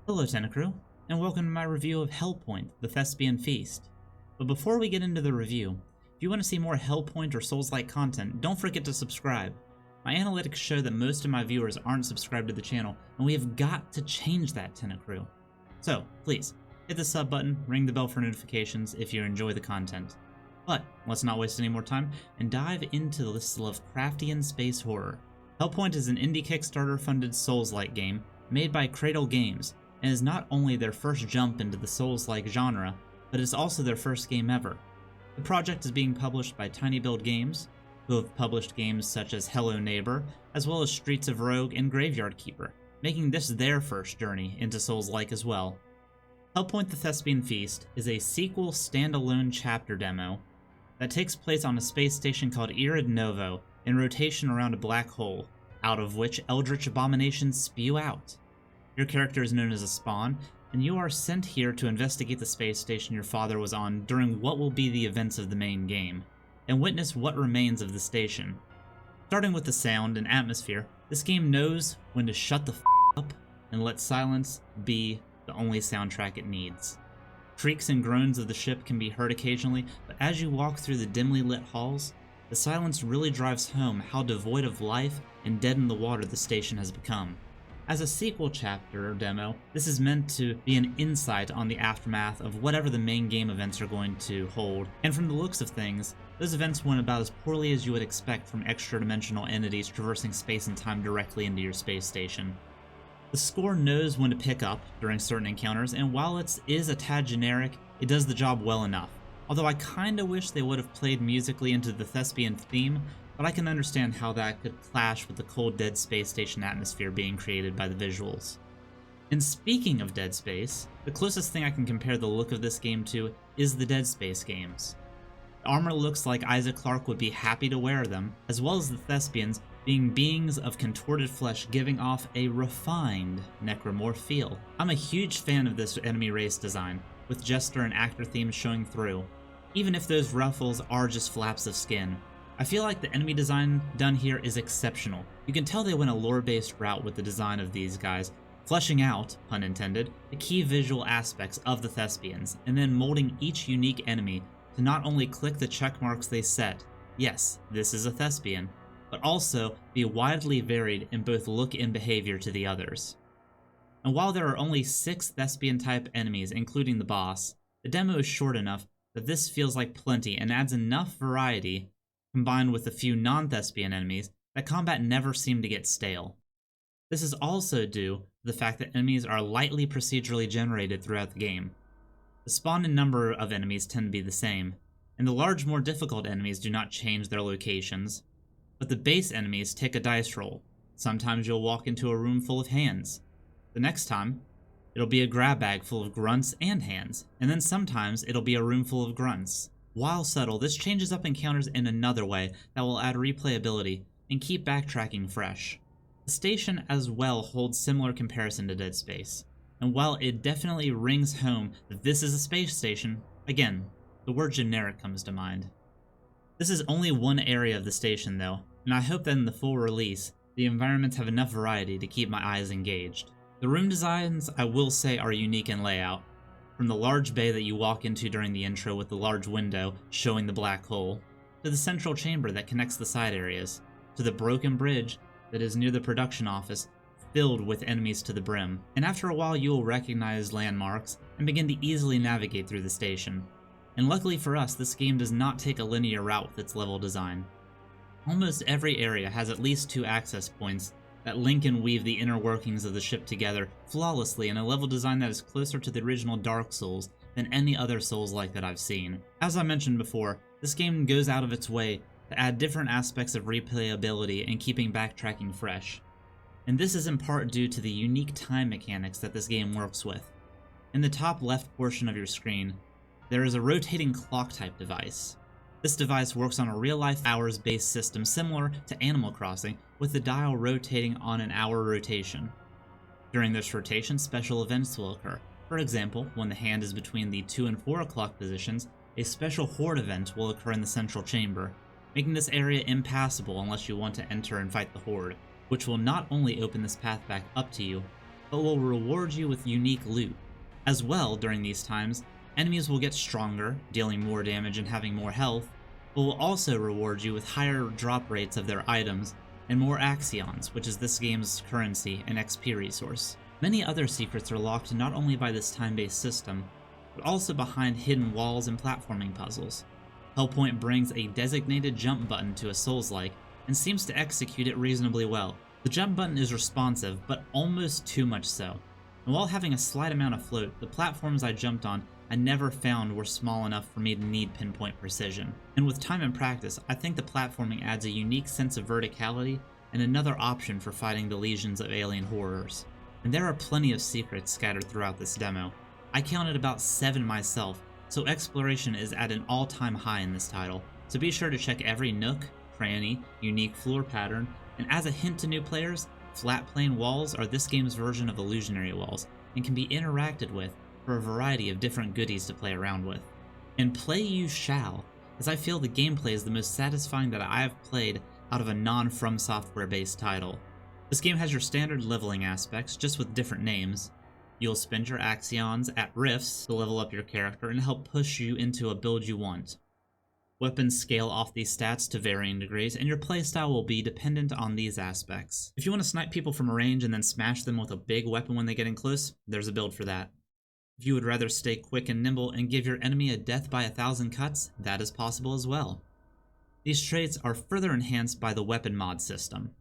Hello Tentacrew, and welcome to my review of Hellpoint, the Thespian Feast. But before we get into the review, if you want to see more Hellpoint or Souls-like content, don't forget to subscribe. My analytics show that most of my viewers aren't subscribed to the channel, and we have got to change that, Tentacrew. So, please, hit the sub button, ring the bell for notifications if you enjoy the content. But, let's not waste any more time, and dive into this Lovecraftian space horror. Hellpoint is an indie Kickstarter-funded Souls-like game made by Cradle Games, and is not only their first jump into the Souls-like genre, but it's also their first game ever. The project is being published by Tiny Build Games, who have published games such as Hello Neighbor, as well as Streets of Rogue and Graveyard Keeper, making this their first journey into Souls-like as well. Hellpoint the Thespian Feast is a sequel standalone chapter demo that takes place on a space station called Irid Novo in rotation around a black hole, out of which eldritch abominations spew out. Your character is known as a spawn, and you are sent here to investigate the space station your father was on during what will be the events of the main game, and witness what remains of the station. Starting with the sound and atmosphere, this game knows when to shut the f up and let silence be the only soundtrack it needs. Creaks and groans of the ship can be heard occasionally, but as you walk through the dimly lit halls, the silence really drives home how devoid of life and dead in the water the station has become. As a sequel chapter or demo, this is meant to be an insight on the aftermath of whatever the main game events are going to hold, and from the looks of things, those events went about as poorly as you would expect from extra-dimensional entities traversing space and time directly into your space station. The score knows when to pick up during certain encounters, and while it is a tad generic, it does the job well enough. Although I kinda wish they would have played musically into the Thespian theme, but I can understand how that could clash with the cold dead space station atmosphere being created by the visuals. And speaking of Dead Space, the closest thing I can compare the look of this game to is the Dead Space games. The armor looks like Isaac Clarke would be happy to wear them, as well as the Thespians being beings of contorted flesh giving off a refined necromorph feel. I'm a huge fan of this enemy race design, with jester and actor themes showing through, even if those ruffles are just flaps of skin. I feel like the enemy design done here is exceptional. You can tell they went a lore-based route with the design of these guys, fleshing out, pun intended, the key visual aspects of the Thespians, and then molding each unique enemy to not only click the checkmarks they set, yes, this is a Thespian, but also be widely varied in both look and behavior to the others. And while there are only 6 Thespian-type enemies, including the boss, the demo is short enough that this feels like plenty and adds enough variety combined with a few non-Thespian enemies, that combat never seemed to get stale. This is also due to the fact that enemies are lightly procedurally generated throughout the game. The spawn and number of enemies tend to be the same, and the large, more difficult enemies do not change their locations, but the base enemies take a dice roll. Sometimes you'll walk into a room full of hands. The next time, it'll be a grab bag full of grunts and hands, and then sometimes it'll be a room full of grunts. While subtle, this changes up encounters in another way that will add replayability and keep backtracking fresh. The station as well holds similar comparison to Dead Space, and while it definitely rings home that this is a space station, again, the word generic comes to mind. This is only one area of the station though, and I hope that in the full release, the environments have enough variety to keep my eyes engaged. The room designs, I will say, are unique in layout. From the large bay that you walk into during the intro with the large window showing the black hole, to the central chamber that connects the side areas, to the broken bridge that is near the production office filled with enemies to the brim. And after a while you will recognize landmarks and begin to easily navigate through the station. And luckily for us, this game does not take a linear route with its level design. Almost every area has at least 2 access points that link and weave the inner workings of the ship together flawlessly in a level design that is closer to the original Dark Souls than any other Souls-like that I've seen. As I mentioned before, this game goes out of its way to add different aspects of replayability and keeping backtracking fresh. And this is in part due to the unique time mechanics that this game works with. In the top left portion of your screen, there is a rotating clock-type device. This device works on a real-life hours-based system similar to Animal Crossing, with the dial rotating on an hour rotation. During this rotation, special events will occur. For example, when the hand is between the 2 and 4 o'clock positions, a special horde event will occur in the central chamber, making this area impassable unless you want to enter and fight the horde, which will not only open this path back up to you, but will reward you with unique loot. As well, during these times, enemies will get stronger, dealing more damage and having more health, but will also reward you with higher drop rates of their items and more axions, which is this game's currency and XP resource. Many other secrets are locked not only by this time-based system, but also behind hidden walls and platforming puzzles. Hellpoint brings a designated jump button to a Souls-like, and seems to execute it reasonably well. The jump button is responsive, but almost too much so. And while having a slight amount of float, the platforms I jumped on I never found were small enough for me to need pinpoint precision. And with time and practice, I think the platforming adds a unique sense of verticality and another option for fighting the legions of alien horrors. And there are plenty of secrets scattered throughout this demo. I counted about 7 myself, so exploration is at an all-time high in this title, so be sure to check every nook, cranny, unique floor pattern, and as a hint to new players, flat plane walls are this game's version of illusionary walls, and can be interacted with for a variety of different goodies to play around with. And play you shall, as I feel the gameplay is the most satisfying that I have played out of a non-From Software based title. This game has your standard leveling aspects, just with different names. You'll spend your axions at rifts to level up your character and help push you into a build you want. Weapons scale off these stats to varying degrees, and your playstyle will be dependent on these aspects. If you want to snipe people from a range and then smash them with a big weapon when they get in close, there's a build for that. If you would rather stay quick and nimble and give your enemy a death by 1,000 cuts, that is possible as well. These traits are further enhanced by the weapon mod system.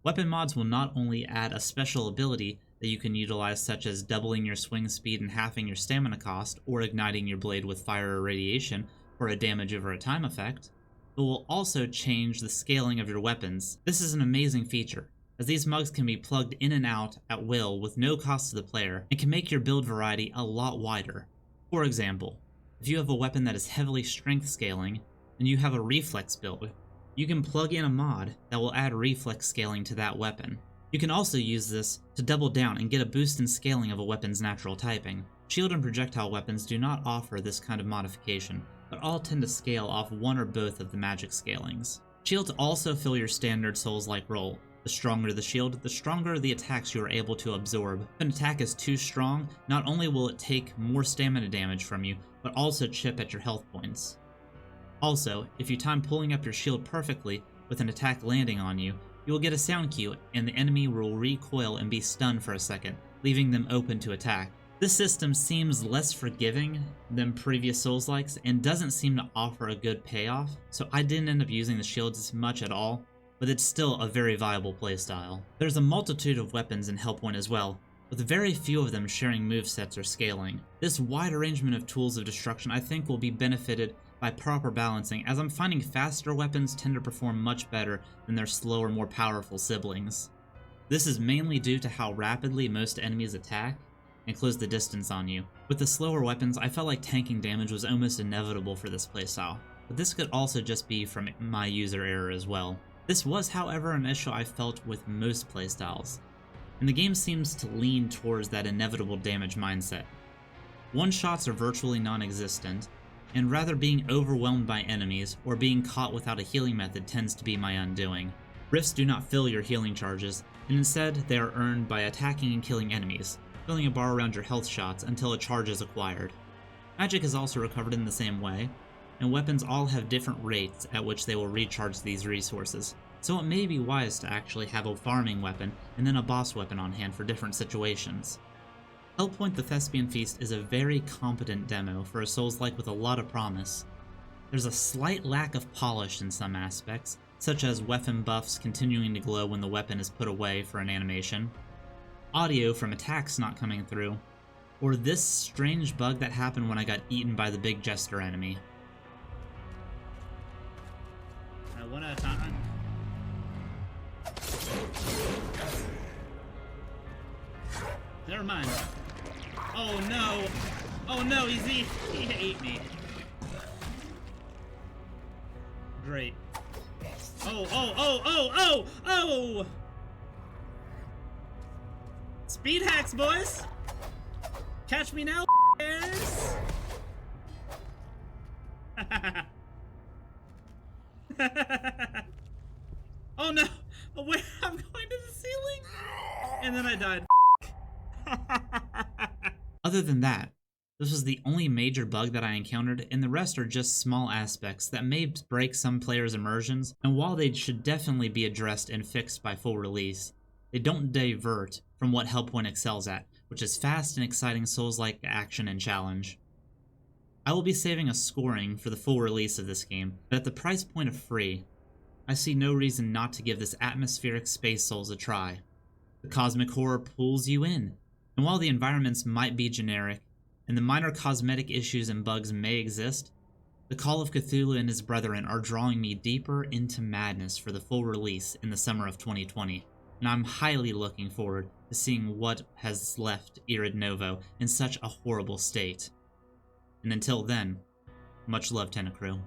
Weapon mods will not only add a special ability that you can utilize, such as doubling your swing speed and halving your stamina cost, or igniting your blade with fire or radiation for a damage over a time effect, but will also change the scaling of your weapons. This is an amazing feature, as these mugs can be plugged in and out at will with no cost to the player, and can make your build variety a lot wider. For example, if you have a weapon that is heavily strength scaling, and you have a reflex build, you can plug in a mod that will add reflex scaling to that weapon. You can also use this to double down and get a boost in scaling of a weapon's natural typing. Shield and projectile weapons do not offer this kind of modification, but all tend to scale off one or both of the magic scalings. Shields also fill your standard Souls-like role. The stronger the shield, the stronger the attacks you are able to absorb. If an attack is too strong, not only will it take more stamina damage from you, but also chip at your health points. Also, if you time pulling up your shield perfectly with an attack landing on you, you will get a sound cue and the enemy will recoil and be stunned for a second, leaving them open to attack. This system seems less forgiving than previous Souls-likes and doesn't seem to offer a good payoff, so I didn't end up using the shields as much at all, but it's still a very viable playstyle. There's a multitude of weapons in Hellpoint as well, with very few of them sharing movesets or scaling. This wide arrangement of tools of destruction I think will be benefited by proper balancing, as I'm finding faster weapons tend to perform much better than their slower, more powerful siblings. This is mainly due to how rapidly most enemies attack and close the distance on you. With the slower weapons, I felt like tanking damage was almost inevitable for this playstyle, but this could also just be from my user error as well. This was, however, an issue I felt with most playstyles, and the game seems to lean towards that inevitable damage mindset. One-shots are virtually non-existent, and rather being overwhelmed by enemies or being caught without a healing method tends to be my undoing. Rifts do not fill your healing charges, and instead they are earned by attacking and killing enemies, filling a bar around your health shots until a charge is acquired. Magic is also recovered in the same way, and weapons all have different rates at which they will recharge these resources, so it may be wise to actually have a farming weapon and then a boss weapon on hand for different situations. Hellpoint: The Thespian Feast is a very competent demo for a Souls-like with a lot of promise. There's a slight lack of polish in some aspects, such as weapon buffs continuing to glow when the weapon is put away for an animation, audio from attacks not coming through, or this strange bug that happened when I got eaten by the big jester enemy. One at a time. Never mind. Oh no! Oh no, he ate me. Great. Oh! Speed hacks, boys! Catch me now, bears! Oh no! Oh, wait, I'm going to the ceiling! And then I died. Other than that, this was the only major bug that I encountered, and the rest are just small aspects that may break some players' immersions, and while they should definitely be addressed and fixed by full release, they don't divert from what Hellpoint excels at, which is fast and exciting Souls-like action and challenge. I will be saving a scoring for the full release of this game, but at the price point of free, I see no reason not to give this atmospheric space Souls a try. The cosmic horror pulls you in, and while the environments might be generic, and the minor cosmetic issues and bugs may exist, the Call of Cthulhu and his brethren are drawing me deeper into madness for the full release in the summer of 2020, and I'm highly looking forward to seeing what has left Irid Novo in such a horrible state. And until then, much love, Tentacrew.